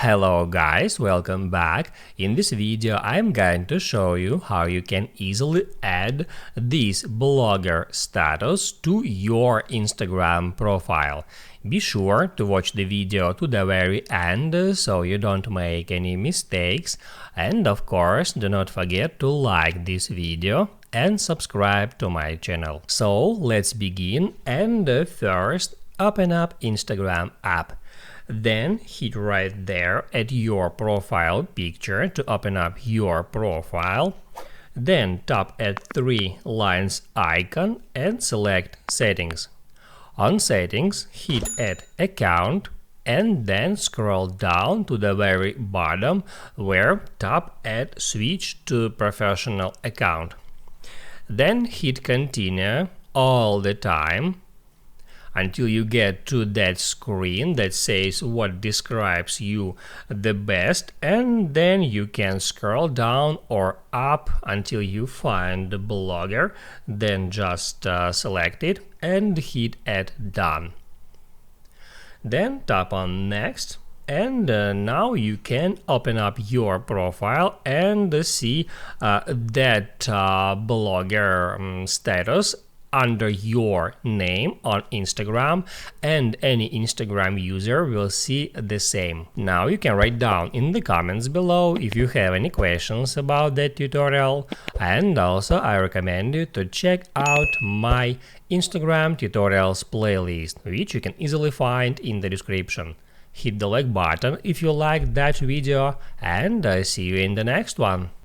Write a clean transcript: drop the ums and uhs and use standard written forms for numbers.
Hello guys, welcome back. In this video I'm going to show you how you can easily add this blogger status to your Instagram profile. Be sure to watch the video to the very end so you don't make any mistakes, and of course do not forget to like this video and subscribe to my channel. So let's begin, and first open up Instagram app. Then hit right there at your profile picture to open up your profile. Then tap at three lines icon and select settings. On settings, hit add account and then scroll down to the very bottom where tap add switch to professional account. Then hit continue all the time until you get to that screen that says what describes you the best, and then you can scroll down or up until you find the blogger. Then just select it and hit add done. Then tap on next, and now you can open up your profile and see that blogger status under your name on Instagram, and any Instagram user will see the same. Now you can write down in the comments below if you have any questions about that tutorial, and also I recommend you to check out my Instagram tutorials playlist, which you can easily find in the description. Hit the like button if you liked that video, and I see you in the next one.